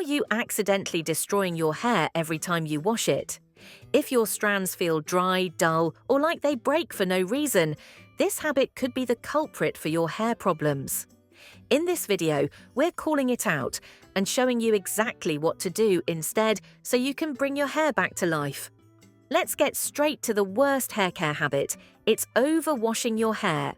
are you accidentally destroying your hair every time you wash it? If your strands feel dry, dull, or like they break for no reason, this habit could be the culprit for your hair problems. In this video, we're calling it out and showing you exactly what to do instead so you can bring your hair back to life. Let's get straight to the worst hair care habit. It's overwashing your hair.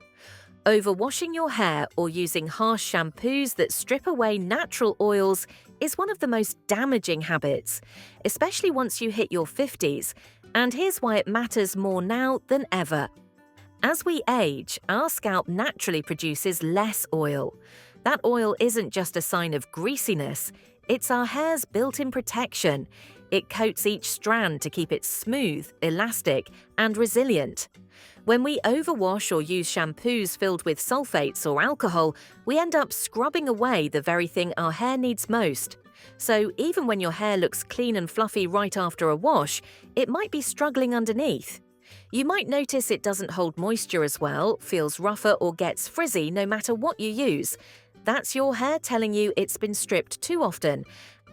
Overwashing your hair or using harsh shampoos that strip away natural oils is one of the most damaging habits, especially once you hit your 50s, and here's why it matters more now than ever. As we age, our scalp naturally produces less oil. That oil isn't just a sign of greasiness, it's our hair's built-in protection. It coats each strand to keep it smooth, elastic, and resilient. When we overwash or use shampoos filled with sulfates or alcohol, we end up scrubbing away the very thing our hair needs most. So even when your hair looks clean and fluffy right after a wash, it might be struggling underneath. You might notice it doesn't hold moisture as well, feels rougher or gets frizzy no matter what you use. That's your hair telling you it's been stripped too often.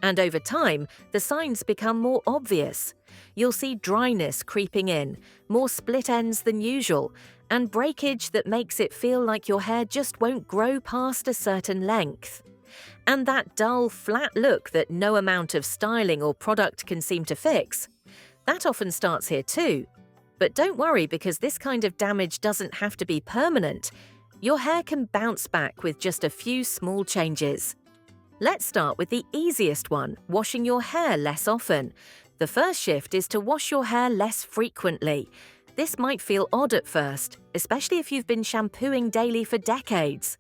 And over time, the signs become more obvious. You'll see dryness creeping in, more split ends than usual, and breakage that makes it feel like your hair just won't grow past a certain length. And that dull, flat look that no amount of styling or product can seem to fix. That often starts here too. But don't worry, because this kind of damage doesn't have to be permanent. Your hair can bounce back with just a few small changes. Let's start with the easiest one, washing your hair less often. The first shift is to wash your hair less frequently. This might feel odd at first, especially if you've been shampooing daily for decades.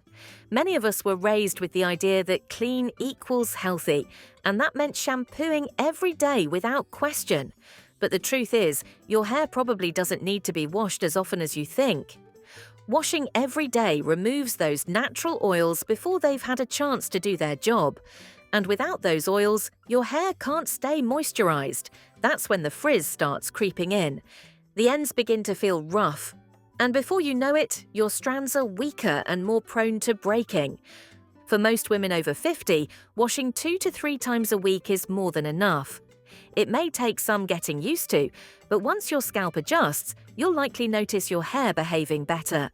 Many of us were raised with the idea that clean equals healthy, and that meant shampooing every day without question. But the truth is, your hair probably doesn't need to be washed as often as you think. Washing every day removes those natural oils before they've had a chance to do their job. And without those oils, your hair can't stay moisturized. That's when the frizz starts creeping in. The ends begin to feel rough. And before you know it, your strands are weaker and more prone to breaking. For most women over 50, washing 2 to 3 times a week is more than enough. It may take some getting used to, but once your scalp adjusts, you'll likely notice your hair behaving better.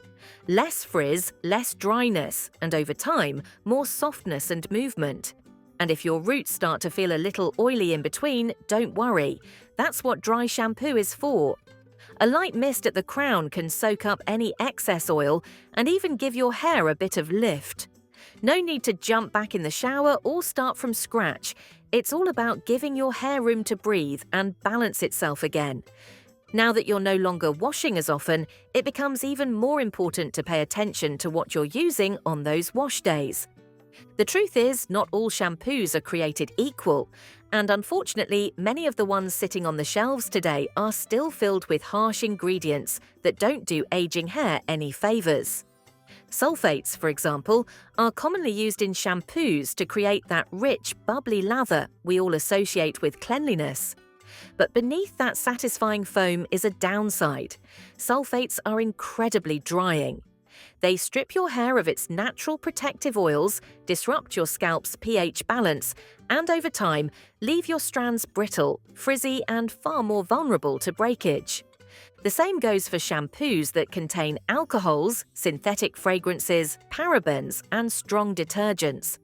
Less frizz, less dryness, and over time, more softness and movement. And if your roots start to feel a little oily in between, don't worry. That's what dry shampoo is for. A light mist at the crown can soak up any excess oil and even give your hair a bit of lift. No need to jump back in the shower or start from scratch. It's all about giving your hair room to breathe and balance itself again. Now that you're no longer washing as often, it becomes even more important to pay attention to what you're using on those wash days. The truth is, not all shampoos are created equal, and unfortunately, many of the ones sitting on the shelves today are still filled with harsh ingredients that don't do aging hair any favors. Sulfates, for example, are commonly used in shampoos to create that rich, bubbly lather we all associate with cleanliness. But beneath that satisfying foam is a downside. Sulfates are incredibly drying. They strip your hair of its natural protective oils, disrupt your scalp's pH balance, and over time, leave your strands brittle, frizzy, and far more vulnerable to breakage. The same goes for shampoos that contain alcohols, synthetic fragrances, parabens, and strong detergents.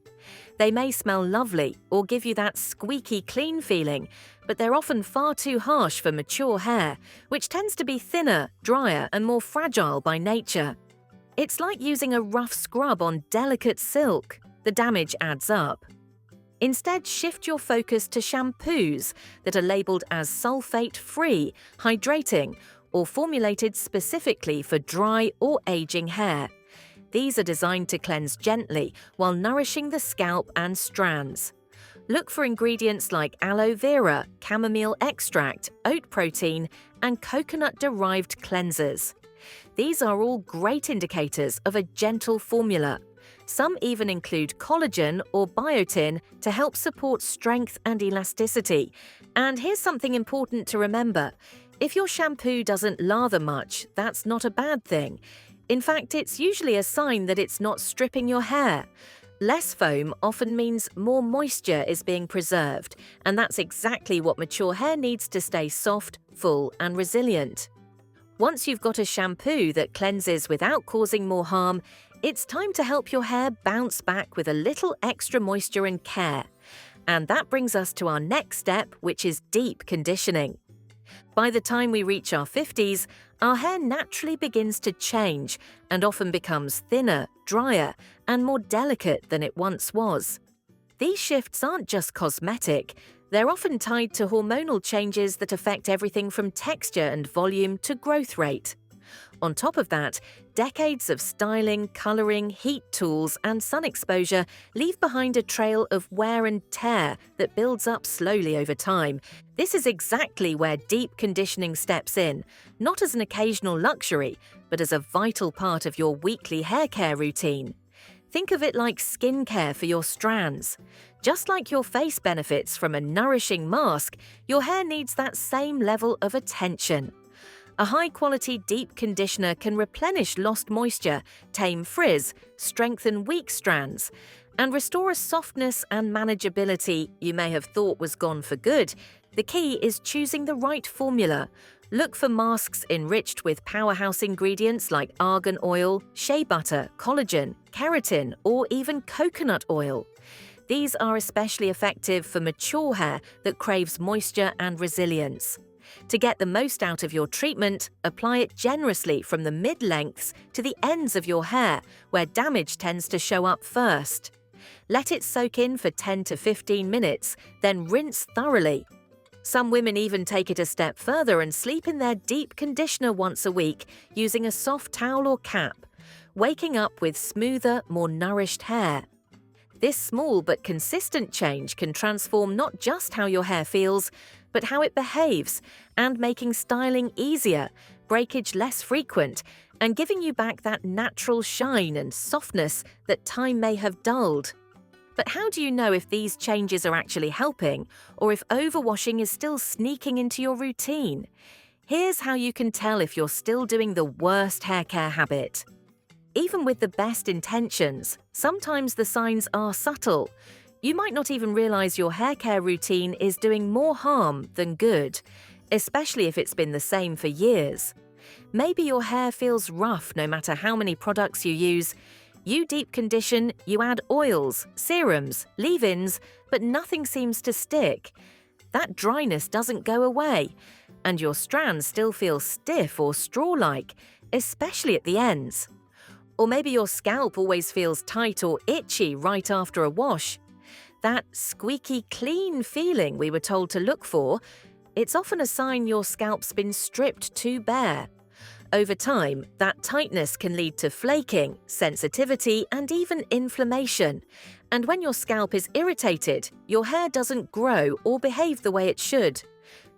They may smell lovely or give you that squeaky clean feeling, but they're often far too harsh for mature hair, which tends to be thinner, drier, and more fragile by nature. It's like using a rough scrub on delicate silk. The damage adds up. Instead, shift your focus to shampoos that are labeled as sulfate-free, hydrating, or formulated specifically for dry or aging hair. These are designed to cleanse gently while nourishing the scalp and strands. Look for ingredients like aloe vera, chamomile extract, oat protein, and coconut-derived cleansers. These are all great indicators of a gentle formula. Some even include collagen or biotin to help support strength and elasticity. And here's something important to remember. If your shampoo doesn't lather much, that's not a bad thing. In fact, it's usually a sign that it's not stripping your hair. Less foam often means more moisture is being preserved, and that's exactly what mature hair needs to stay soft, full, and resilient. Once you've got a shampoo that cleanses without causing more harm, it's time to help your hair bounce back with a little extra moisture and care. And that brings us to our next step, which is deep conditioning. By the time we reach our 50s, our hair naturally begins to change and often becomes thinner, drier, and more delicate than it once was. These shifts aren't just cosmetic, they're often tied to hormonal changes that affect everything from texture and volume to growth rate. On top of that, decades of styling, coloring, heat tools, and sun exposure leave behind a trail of wear and tear that builds up slowly over time. This is exactly where deep conditioning steps in, not as an occasional luxury, but as a vital part of your weekly hair care routine. Think of it like skincare for your strands. Just like your face benefits from a nourishing mask, your hair needs that same level of attention. A high-quality deep conditioner can replenish lost moisture, tame frizz, strengthen weak strands, and restore a softness and manageability you may have thought was gone for good. The key is choosing the right formula. Look for masks enriched with powerhouse ingredients like argan oil, shea butter, collagen, keratin, or even coconut oil. These are especially effective for mature hair that craves moisture and resilience. To get the most out of your treatment, apply it generously from the mid-lengths to the ends of your hair, where damage tends to show up first. Let it soak in for 10 to 15 minutes, then rinse thoroughly. Some women even take it a step further and sleep in their deep conditioner once a week using a soft towel or cap, waking up with smoother, more nourished hair. This small but consistent change can transform not just how your hair feels, but how it behaves, and making styling easier, breakage less frequent, and giving you back that natural shine and softness that time may have dulled. But how do you know if these changes are actually helping, or if overwashing is still sneaking into your routine? Here's how you can tell if you're still doing the worst hair care habit. Even with the best intentions, sometimes the signs are subtle. You might not even realize your hair care routine is doing more harm than good, especially if it's been the same for years. Maybe your hair feels rough no matter how many products you use. You deep condition, you add oils, serums, leave-ins, but nothing seems to stick. That dryness doesn't go away, and your strands still feel stiff or straw-like, especially at the ends. Or maybe your scalp always feels tight or itchy right after a wash. That squeaky clean feeling we were told to look for, it's often a sign your scalp's been stripped too bare. Over time, that tightness can lead to flaking, sensitivity, and even inflammation. And when your scalp is irritated, your hair doesn't grow or behave the way it should.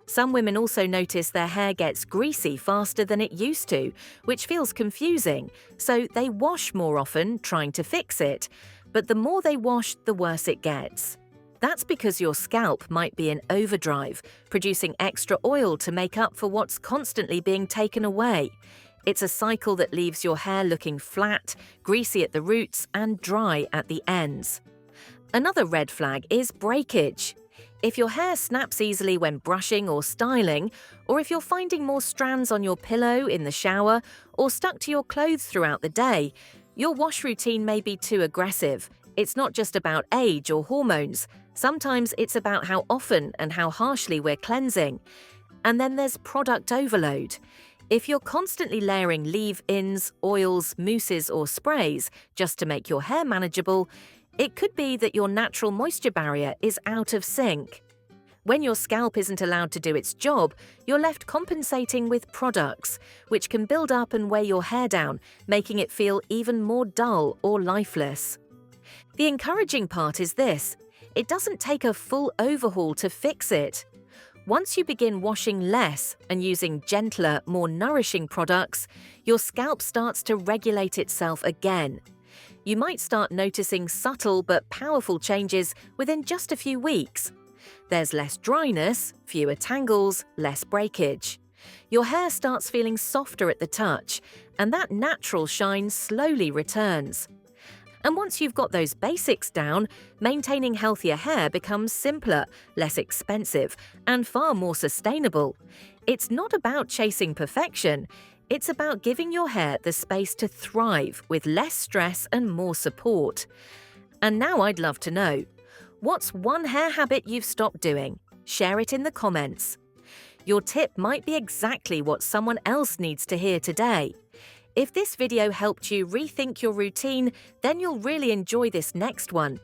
Some women also notice their hair gets greasy faster than it used to, which feels confusing, so they wash more often, trying to fix it. But the more they wash, the worse it gets. That's because your scalp might be in overdrive, producing extra oil to make up for what's constantly being taken away. It's a cycle that leaves your hair looking flat, greasy at the roots, and dry at the ends. Another red flag is breakage. If your hair snaps easily when brushing or styling, or if you're finding more strands on your pillow, in the shower, or stuck to your clothes throughout the day, your wash routine may be too aggressive. It's not just about age or hormones. Sometimes it's about how often and how harshly we're cleansing. And then there's product overload. If you're constantly layering leave-ins, oils, mousses, or sprays just to make your hair manageable, it could be that your natural moisture barrier is out of sync. When your scalp isn't allowed to do its job, you're left compensating with products, which can build up and weigh your hair down, making it feel even more dull or lifeless. The encouraging part is this: it doesn't take a full overhaul to fix it. Once you begin washing less and using gentler, more nourishing products, your scalp starts to regulate itself again. You might start noticing subtle but powerful changes within just a few weeks. There's less dryness, fewer tangles, less breakage. Your hair starts feeling softer at the touch, and that natural shine slowly returns. And once you've got those basics down, maintaining healthier hair becomes simpler, less expensive, and far more sustainable. It's not about chasing perfection. It's about giving your hair the space to thrive with less stress and more support. And now I'd love to know, what's one hair habit you've stopped doing? Share it in the comments. Your tip might be exactly what someone else needs to hear today. If this video helped you rethink your routine, then you'll really enjoy this next one.